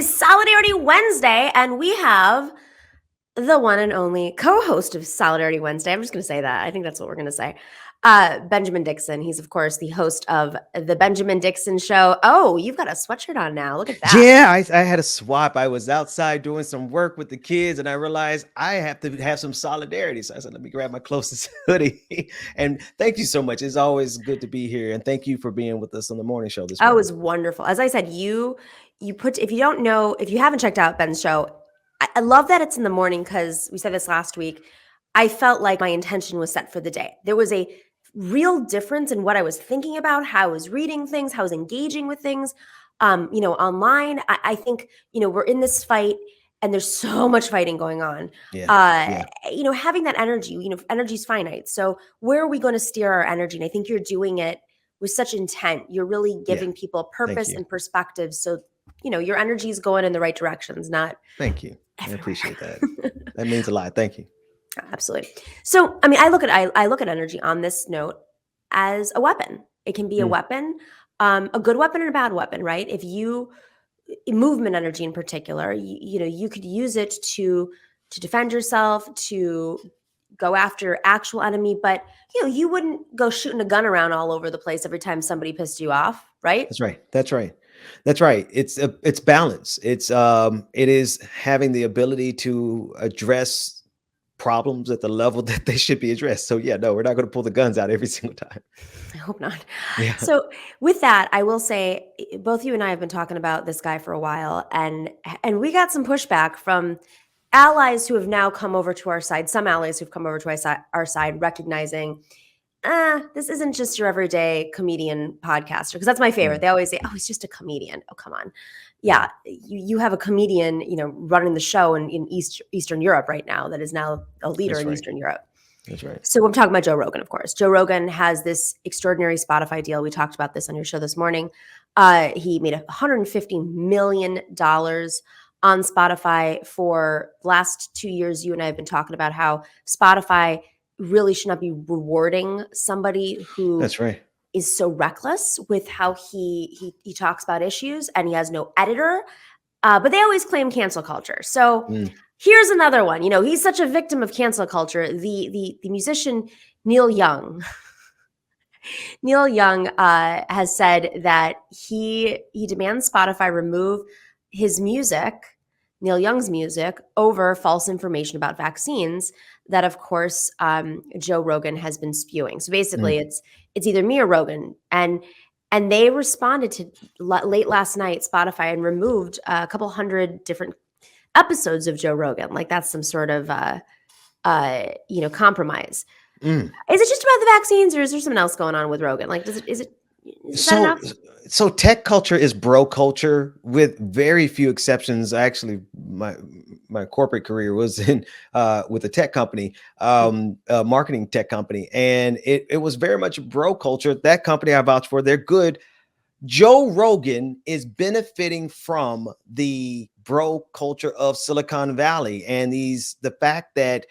is Solidarity Wednesday, and we have the one and only co-host of Solidarity Wednesday. I'm just going to say that. I think that's what we're going to say. Benjamin Dixon. He's, of course, the host of the Benjamin Dixon Show. Oh, you've got a sweatshirt on now. Look at that. Yeah, I had a swap. I was outside doing some work with the kids, and I realized I have to have some solidarity. So I said, let me grab my closest hoodie. And thank you so much. It's always good to be here. And thank you for being with us on the morning show this morning. Oh, it was wonderful. As I said, if you don't know, if you haven't checked out Ben's show, I love that it's in the morning because we said this last week. I felt like my intention was set for the day. There was a real difference in what I was thinking about, how I was reading things, how I was engaging with things, online. I think, we're in this fight and there's so much fighting going on. Yeah. Having that energy, energy is finite. So where are we going to steer our energy? And I think you're doing it with such intent. You're really giving people purpose and perspective. So, your energy is going in the right directions, not. Thank you. Everywhere. I appreciate that. That means a lot. Thank you. Absolutely. So, I mean, I look at energy on this note as a weapon. It can be a weapon, a good weapon and a bad weapon, right? If you movement energy in particular, you could use it to defend yourself, to go after actual enemy, but you wouldn't go shooting a gun around all over the place every time somebody pissed you off, right? That's right. It's balance. It is having the ability to address problems at the level that they should be addressed. So yeah, no, we're not going to pull the guns out every single time. I hope not. Yeah. So with that, I will say both you and I have been talking about this guy for a while, and we got some pushback from allies who have now come over to our side, some allies who've come over to our side, recognizing this isn't just your everyday comedian podcaster, because that's my favorite. They always say, oh, he's just a comedian. Oh, come on. Yeah, you have a comedian, running the show in Eastern Europe right now that is now a leader in Eastern Europe. That's right. So I'm talking about Joe Rogan, of course. Joe Rogan has this extraordinary Spotify deal. We talked about this on your show this morning. He made $150 million on Spotify for the last 2 years. You and I have been talking about how Spotify really should not be rewarding somebody who That's right. is so reckless with how he talks about issues, and he has no editor. But they always claim cancel culture. So here's another one. He's such a victim of cancel culture. The musician Neil Young. Neil Young has said that he demands Spotify remove his music, Neil Young's music, over false information about vaccines that, of course, Joe Rogan has been spewing. So basically, it's either me or Rogan, and they responded to late last night, Spotify, and removed a couple hundred different episodes of Joe Rogan. Like that's some sort of compromise. Is it just about the vaccines, or is there something else going on with Rogan? Like, is that enough? So tech culture is bro culture with very few exceptions. Actually, my corporate career was in with a tech company, a marketing tech company, and it was very much bro culture. That company I vouch for, they're good. Joe Rogan is benefiting from the bro culture of Silicon Valley and the fact that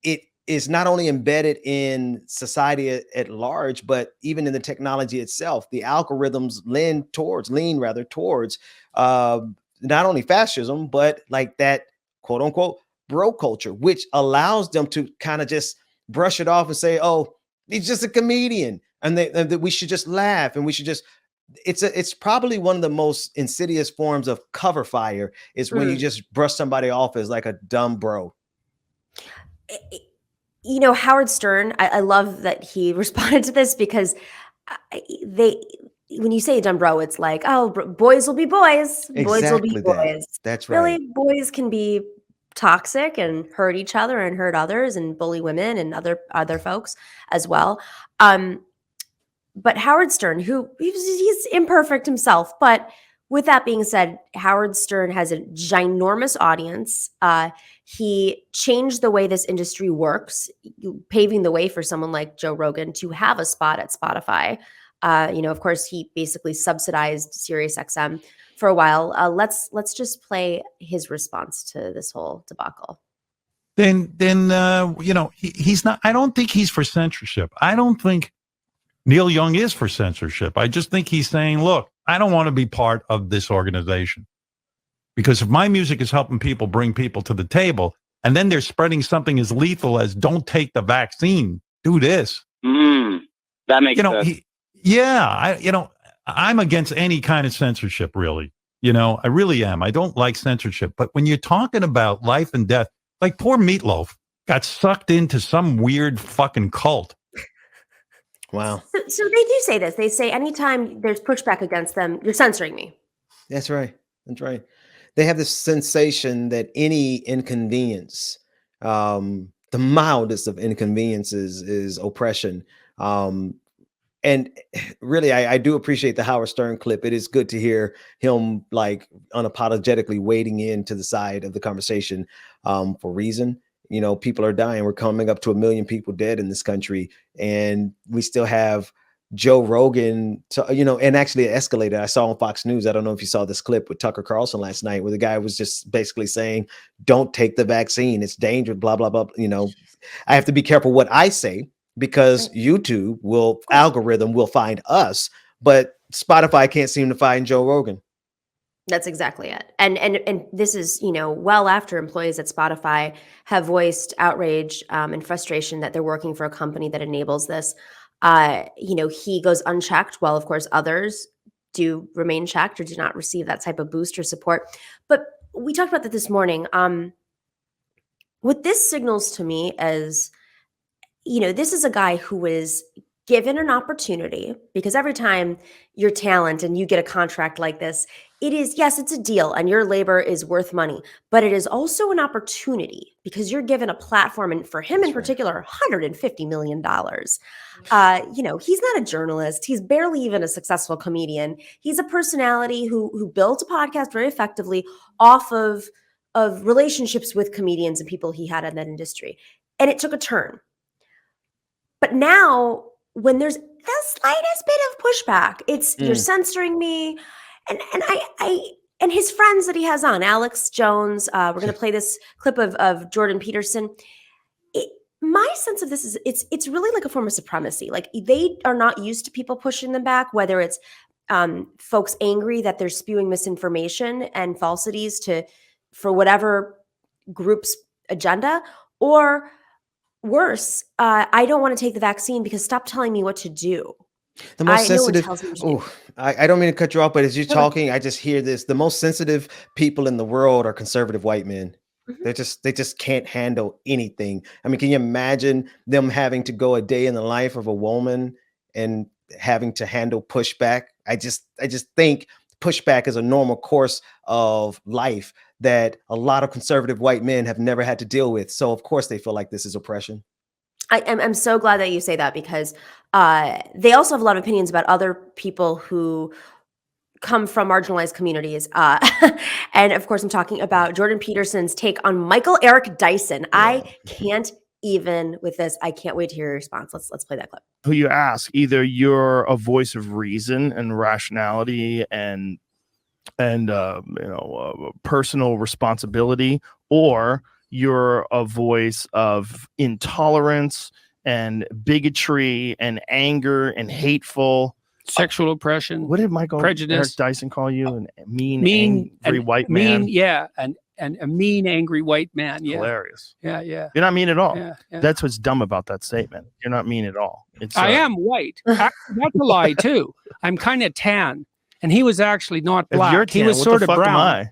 it is not only embedded in society at large, but even in the technology itself. The algorithms lean towards not only fascism, but like that quote unquote bro culture, which allows them to kind of just brush it off and say, oh, he's just a comedian, and that we should just laugh, and we should just. It's probably one of the most insidious forms of cover fire is when you just brush somebody off as like a dumb bro. Howard Stern, I love that he responded to this, because when you say dumb bro, it's like, oh, boys will be boys. Boys will be boys. That's right. Really, boys can be toxic and hurt each other and hurt others and bully women and other folks as well. But Howard Stern, he's imperfect himself, but with that being said, Howard Stern has a ginormous audience. He changed the way this industry works, paving the way for someone like Joe Rogan to have a spot at Spotify. Of course, he basically subsidized SiriusXM for a while. Let's just play his response to this whole debacle. Then he's not. I don't think he's for censorship. I don't think Neil Young is for censorship. I just think he's saying, look, I don't want to be part of this organization. Because if my music is helping people bring people to the table, and then they're spreading something as lethal as don't take the vaccine, do this. That makes sense. I'm against any kind of censorship, really. I really am. I don't like censorship. But when you're talking about life and death, like poor Meatloaf got sucked into some weird fucking cult. Wow. So they do say this. They say anytime there's pushback against them, you're censoring me. That's right. That's right. They have this sensation that any inconvenience, the mildest of inconveniences, is oppression. And really, I do appreciate the Howard Stern clip. It is good to hear him like unapologetically wading into the side of the conversation for reason. People are dying. We're coming up to 1 million people dead in this country, and we still have Joe Rogan, and actually it escalated. I saw on Fox News, I don't know if you saw this clip with Tucker Carlson last night, where the guy was just basically saying, don't take the vaccine. It's dangerous, blah, blah, blah. I have to be careful what I say because YouTube algorithm will find us, but Spotify can't seem to find Joe Rogan. That's exactly it. And this is, well after employees at Spotify have voiced outrage and frustration that they're working for a company that enables this. He goes unchecked, while of course others do remain checked or do not receive that type of boost or support. But we talked about that this morning. What this signals to me as, this is a guy who was given an opportunity, because every time you're talent and you get a contract like this, it's a deal and your labor is worth money, but it is also an opportunity because you're given a platform, and for him in particular, $150 million. He's not a journalist. He's barely even a successful comedian. He's a personality who built a podcast very effectively off of relationships with comedians and people he had in that industry. And it took a turn. But now, when there's the slightest bit of pushback, it's you're censoring me, and his friends that he has on, Alex Jones. We're going to play this clip of Jordan Peterson. My sense of this is it's really like a form of supremacy. Like, they are not used to people pushing them back, whether it's folks angry that they're spewing misinformation and falsities for whatever group's agenda, or worse, I don't want to take the vaccine because stop telling me what to do. The most sensitive. I don't mean to cut you off, but as you're talking, I just hear this. The most sensitive people in the world are conservative white men. They just can't handle anything. I mean, can you imagine them having to go a day in the life of a woman and having to handle pushback? I just think pushback is a normal course of life that a lot of conservative white men have never had to deal with. So of course they feel like this is oppression. I'm so glad that you say that, because they also have a lot of opinions about other people who come from marginalized communities. And of course, I'm talking about Jordan Peterson's take on Michael Eric Dyson. Yeah. I can't even with this. I can't wait to hear your response. Let's play that clip. Who you ask, either you're a voice of reason and rationality and personal responsibility, or you're a voice of intolerance and bigotry and anger and hateful sexual oppression. What did Michael prejudice, Eric Dyson call you? A mean angry white man. And a mean angry white man. Yeah, hilarious. Yeah. You're not mean at all. Yeah. That's what's dumb about that statement. You're not mean at all. I am white. That's a lie too. I'm kind of tan. And he was actually not black. If you're tan, he was sort of brown.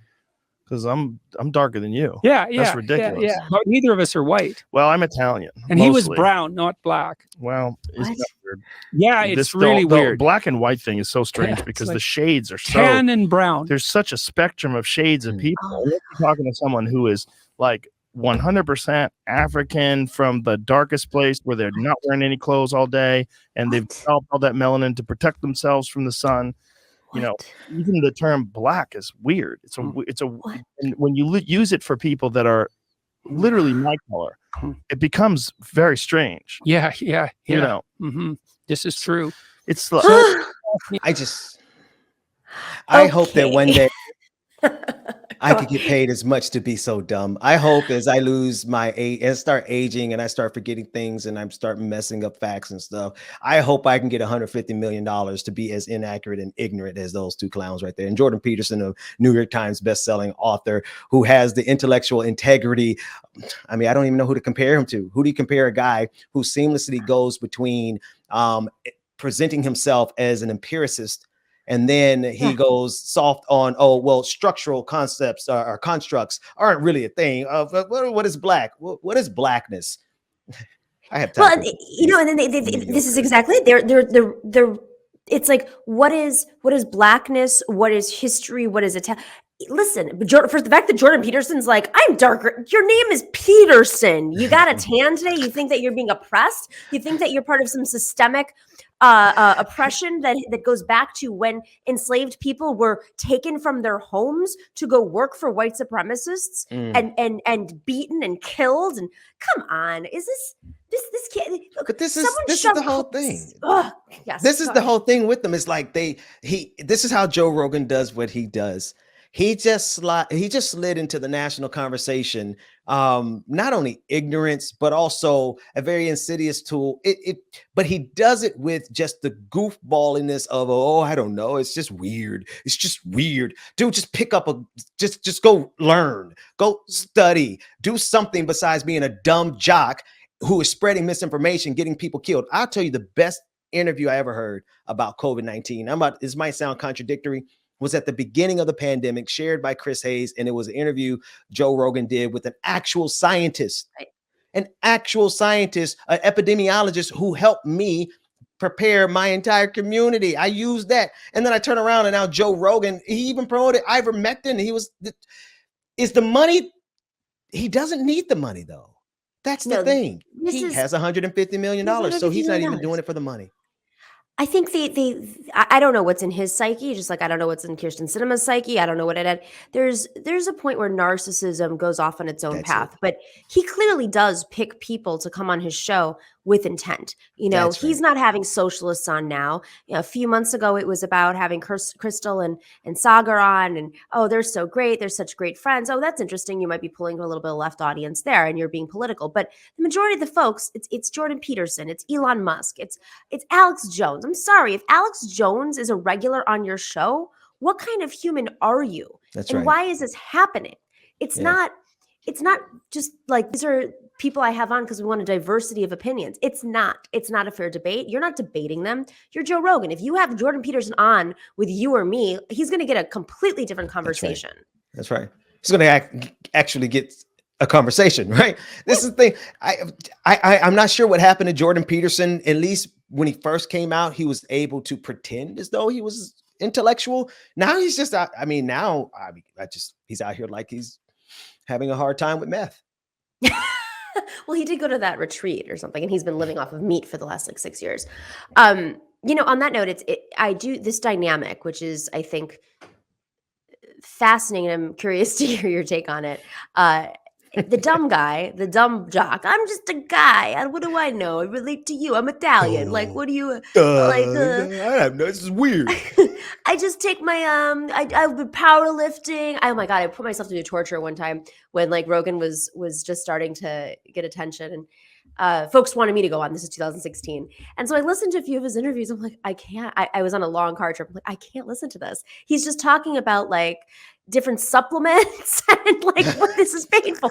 Because I'm darker than you. Yeah. That's ridiculous. Yeah. But neither of us are white. Well, I'm Italian. And mostly. He was brown, not black. Well, isn't that weird? Yeah, it's really weird. The black and white thing is so strange because the shades are so tan and brown. There's such a spectrum of shades of people. You're talking to someone who is like 100% African from the darkest place where they're not wearing any clothes all day, and they've developed all that melanin to protect themselves from the sun. Even the term black is weird. And when you use it for people that are literally my color, it becomes very strange. Yeah. This is true. It's like, I hope that one day I could get paid as much to be so dumb. I hope as I lose my age and start aging and I start forgetting things and I start messing up facts and stuff, I hope I can get $150 million to be as inaccurate and ignorant as those two clowns right there. And Jordan Peterson, a New York Times bestselling author who has the intellectual integrity. I mean, I don't even know who to compare him to. Who do you compare a guy who seamlessly goes between presenting himself as an empiricist, and then he goes soft on, oh, well, structural concepts or constructs aren't really a thing. What is black? What is blackness? I have time. Well, you know, and then this is exactly they're it's like, what is blackness? What is history? What is Italian? Listen, for the fact that Jordan Peterson's like, I'm darker. Your name is Peterson. You got a tan today. You think that you're being oppressed. You think that you're part of some systemic oppression that goes back to when enslaved people were taken from their homes to go work for white supremacists and beaten and killed. And come on, is this kid? Look, but this is the whole thing. Yes, this is the whole thing with them. It's like this is how Joe Rogan does what he does. He just slid into the national conversation, not only ignorance, but also a very insidious tool. But he does it with just the goofballiness of, oh, I don't know. It's just weird. It's just weird. Dude, just pick up just go learn, go study, do something besides being a dumb jock who is spreading misinformation, getting people killed. I'll tell you the best interview I ever heard about COVID-19. This might sound contradictory, was at the beginning of the pandemic, shared by Chris Hayes. And it was an interview Joe Rogan did with an actual scientist, an epidemiologist who helped me prepare my entire community. I used that. And then I turn around and now Joe Rogan, he even promoted ivermectin. Is the money, he doesn't need the money though. That's the thing. He has $150 million. So he's not even doing it for the money. I think I don't know what's in his psyche, just like I don't know what's in Kirsten Sinema's psyche. I don't know what it had. There's a point where narcissism goes off on its own path, but he clearly does pick people to come on his show with intent. You know, he's not having socialists on now. You know, a few months ago, it was about having Crystal and Sagar on, and oh, they're so great. They're such great friends. Oh, that's interesting. You might be pulling a little bit of left audience there, and you're being political. But the majority of the folks, it's Jordan Peterson, it's Elon Musk, it's Alex Jones. I'm sorry, if Alex Jones is a regular on your show, what kind of human are you? And why is this happening? It's not just like these are people I have on because we want a diversity of opinions. It's not a fair debate. You're not debating them. You're Joe Rogan. If you have Jordan Peterson on with you or me, he's going to get a completely different conversation. That's right. He's going to actually get a conversation, right? This is the thing. I'm not sure what happened to Jordan Peterson. At least when he first came out, he was able to pretend as though he was intellectual. Now he's just, he's out here like he's having a hard time with meth. Well, he did go to that retreat or something, and he's been living off of meat for the last 6 years. You know, on that note, I do this dynamic, which is, I think, fascinating. I'm curious to hear your take on it. The dumb guy, the dumb jock. I'm just a guy. What do I know? I relate to you. I'm Italian. Like, what do you like? I have no. This is weird. I just take my I've been powerlifting. Oh my god, I put myself through torture one time when like Rogan was just starting to get attention, and folks wanted me to go on. This is 2016, and so I listened to a few of his interviews. I'm like, I can't. I was on a long car trip. I'm like, I can't listen to this. He's just talking about like different supplements and like what this is painful.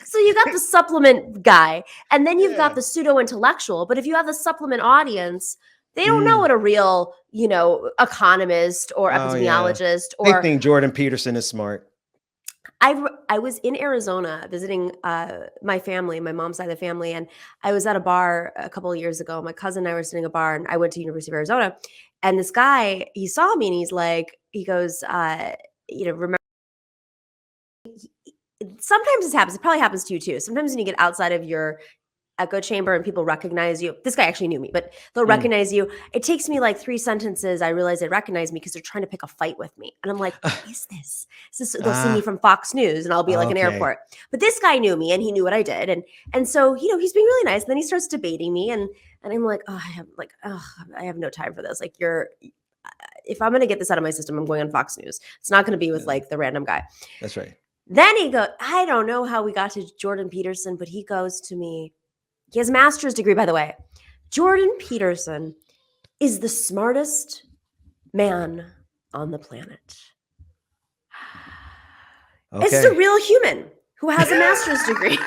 So you got the supplement guy, and then you've got the pseudo-intellectual. But if you have the supplement audience, they don't know what a real, you know, economist or epidemiologist or they think Jordan Peterson is smart. I was in Arizona visiting my family, my mom's side of the family, and I was at a bar a couple of years ago. My cousin and I were sitting at a bar, and I went to University of Arizona, and this guy, he saw me, and he's like, he goes, you know, remember, sometimes this happens. It probably happens to you too. Sometimes when you get outside of your echo chamber and people recognize you, this guy actually knew me, but they'll recognize you. It takes me like 3 sentences. I realize they recognize me because they're trying to pick a fight with me. And I'm like, what is this? They'll see me from Fox News and I'll be like an airport. But this guy knew me and he knew what I did. And so, you know, he's being really nice. And then he starts debating me and I'm like, I have no time for this. Like if I'm going to get this out of my system, I'm going on Fox News. It's not going to be with like the random guy. That's right. Then he goes, I don't know how we got to Jordan Peterson, but he goes to me. He has a master's degree, by the way. Jordan Peterson is the smartest man on the planet. Okay. It's a real human who has a master's degree.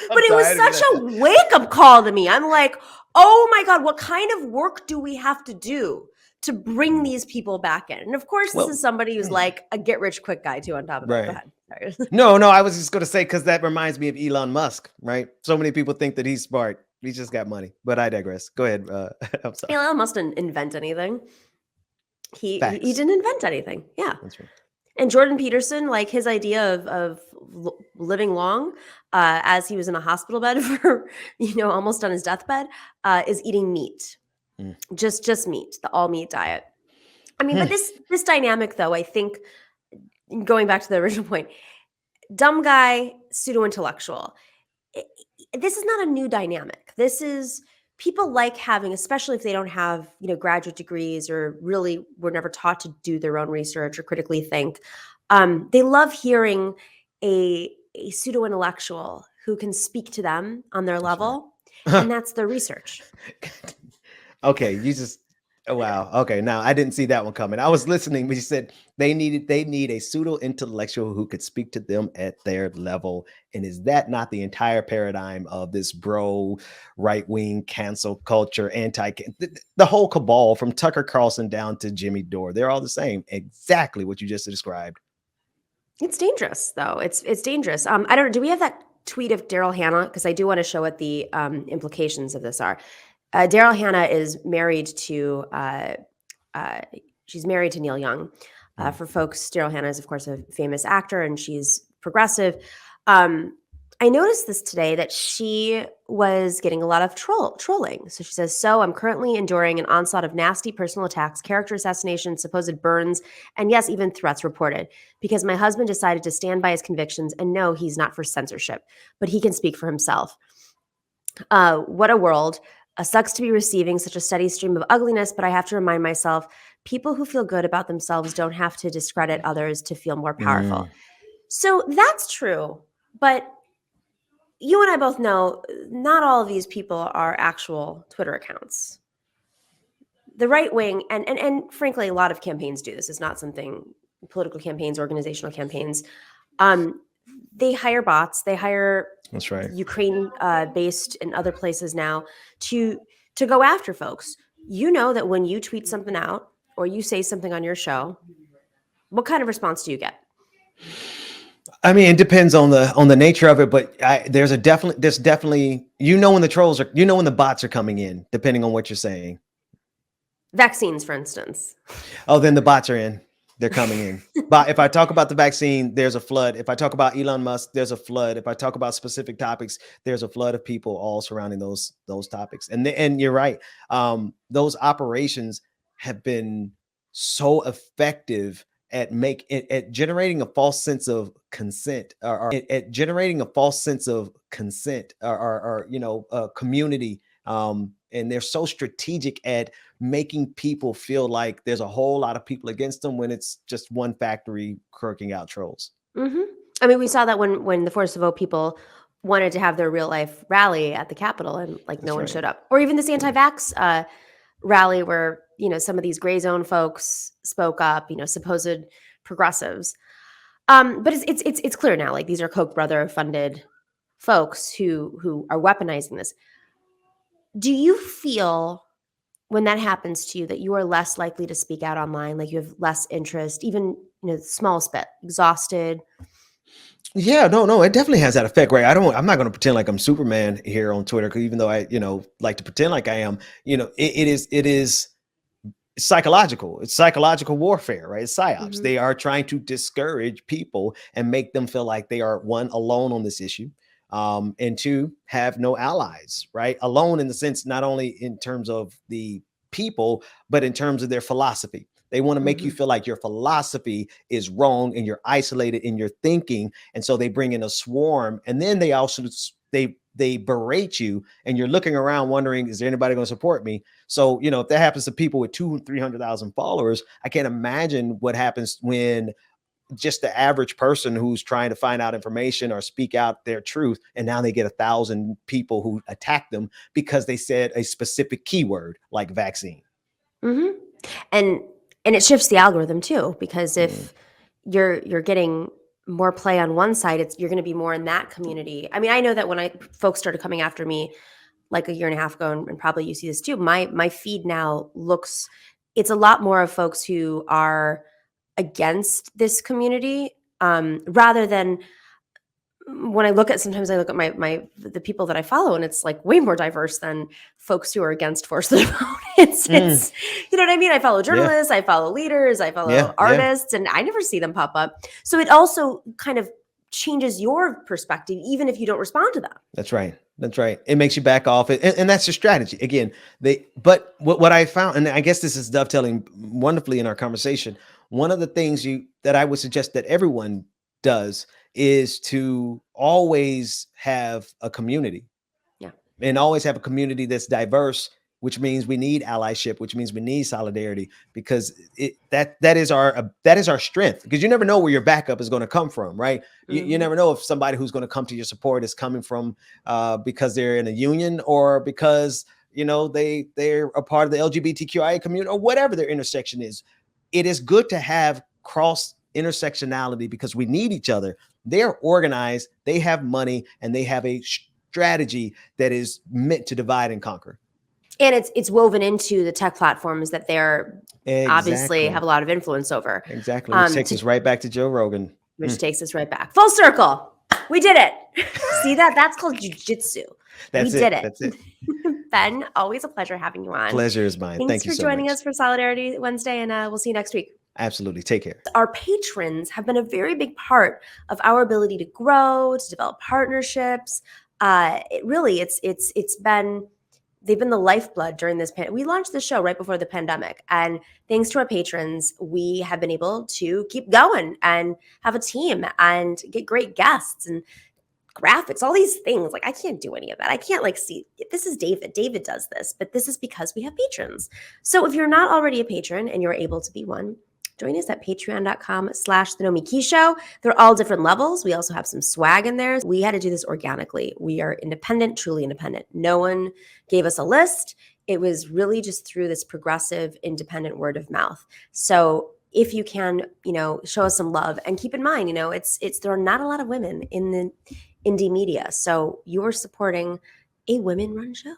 But it was such a wake-up call to me. I'm like, oh my God, what kind of work do we have to do to bring these people back in? And of course, this is somebody who's like a get-rich-quick guy too on top of it. Right. Go ahead. Sorry. No, I was just going to say, because that reminds me of Elon Musk, right? So many people think that he's smart. He's just got money. But I digress. Go ahead. I'm sorry. Elon Musk didn't invent anything. He didn't invent anything. Yeah. That's right. And Jordan Peterson, like his idea of living long, as he was in a hospital bed for, almost on his deathbed, is eating meat, just meat, the all meat diet. I mean, but this dynamic, though, I think, going back to the original point, dumb guy, pseudo-intellectual. This is not a new dynamic. This is people like having, especially if they don't have, graduate degrees or really were never taught to do their own research or critically think. They love hearing a pseudo-intellectual who can speak to them on their level, and that's their research. Okay, wow. Okay, now I didn't see that one coming. I was listening, but you said they need a pseudo-intellectual who could speak to them at their level. And is that not the entire paradigm of this bro, right-wing cancel culture, the whole cabal from Tucker Carlson down to Jimmy Dore? They're all the same. Exactly what you just described. It's dangerous, though. It's dangerous. I don't know. Do we have that tweet of Daryl Hannah? Because I do want to show what the implications of this are. Daryl Hannah is married to she's married to Neil Young. For folks, Daryl Hannah is, of course, a famous actor, and she's progressive. I noticed this today that she was getting a lot of trolling. So she says, I'm currently enduring an onslaught of nasty personal attacks, character assassinations, supposed burns, and yes, even threats reported, because my husband decided to stand by his convictions, and no, he's not for censorship, but he can speak for himself. What a world. Sucks to be receiving such a steady stream of ugliness, but I have to remind myself, people who feel good about themselves don't have to discredit others to feel more powerful. So that's true. But you and I both know not all of these people are actual Twitter accounts. The right wing, and frankly, a lot of campaigns do this. It's not something, political campaigns, organizational campaigns. They hire bots. They hire That's right. Ukraine based and other places now to go after folks. You know that when you tweet something out or you say something on your show, what kind of response do you get? I mean, it depends on the nature of it, but there's definitely when the trolls are, when the bots are coming in, depending on what you're saying. Vaccines, for instance. Oh, then the bots are in. They're coming in. But if I talk about the vaccine, there's a flood. If I talk about Elon Musk, there's a flood. If I talk about specific topics, there's a flood of people all surrounding those topics. And you're right. Those operations have been so effective at generating a false sense of consent, or generating a false sense of consent, or community. And they're so strategic at making people feel like there's a whole lot of people against them when it's just one factory croaking out trolls. Mm-hmm. I mean, we saw that when the Force to Vote people wanted to have their real life rally at the Capitol, and no one showed up. Or even this anti-vax rally where, some of these gray zone folks spoke up, supposed progressives. But it's clear now, like these are Koch brother funded folks who are weaponizing this. Do you feel when that happens to you that you are less likely to speak out online, like you have less interest, even, smallest bit, exhausted? Yeah, no, it definitely has that effect, right? I'm not going to pretend like I'm Superman here on Twitter, because even though I, like to pretend like I am, it is psychological. It's psychological warfare, right? It's psyops. Mm-hmm. They are trying to discourage people and make them feel like they are, one, alone on this issue. And two, have no allies, right? Alone in the sense, not only in terms of the people, but in terms of their philosophy. They want to make you feel like your philosophy is wrong and you're isolated in your thinking. And so they bring in a swarm, and then they they berate you, and you're looking around wondering, is there anybody going to support me? So, you know, if that happens to people with 200,000-300,000 followers, I can't imagine what happens when just the average person who's trying to find out information or speak out their truth, and now they get 1,000 people who attack them because they said a specific keyword like vaccine. Mm-hmm. And it shifts the algorithm too, because if you're getting more play on one side, you're going to be more in that community. I mean, I know that when folks started coming after me like a year and a half ago, and probably you see this too, my feed now it's a lot more of folks who are against this community, rather than when sometimes I look at the people that I follow, and it's like way more diverse than folks who are against forced vote. It's you know what I mean? I follow journalists, I follow leaders, I follow artists, and I never see them pop up. So it also kind of changes your perspective, even if you don't respond to them. That's right. That's right. It makes you back off it. And that's your strategy. Again, but what I found, and I guess this is dovetailing wonderfully in our conversation. One of the things that I would suggest that everyone does is to always have a community. Yeah. And always have a community that's diverse, which means we need allyship, which means we need solidarity, because that is our strength, because you never know where your backup is going to come from, right? Mm-hmm. You never know if somebody who's going to come to your support is coming from because they're in a union, or because, you know, they're a part of the LGBTQIA community, or whatever their intersection is. It is good to have cross intersectionality because we need each other. They're organized, they have money, and they have a strategy that is meant to divide and conquer. And it's woven into the tech platforms that they're obviously have a lot of influence over. Exactly. Which takes us right back to Joe Rogan. Which takes us right back. Full circle. We did it. See that? That's called jujitsu. We did it. That's it. Ben, always a pleasure having you on. Pleasure is mine. Thanks for joining us for Solidarity Wednesday, and we'll see you next week. Absolutely. Take care. Our patrons have been a very big part of our ability to grow, to develop partnerships. They've been the lifeblood during this pandemic. We launched the show right before the pandemic, and thanks to our patrons, we have been able to keep going and have a team and get great guests and graphics, all these things. Like, I can't do any of that. I can't see, this is David. David does this, but this is because we have patrons. So if you're not already a patron and you're able to be one, join us at patreon.com/The Nomiki Show. They're all different levels. We also have some swag in there. We had to do this organically. We are independent, truly independent. No one gave us a list. It was really just through this progressive, independent word of mouth. So if you can, show us some love, and keep in mind, there are not a lot of women in the indie media. So you're supporting a women-run show.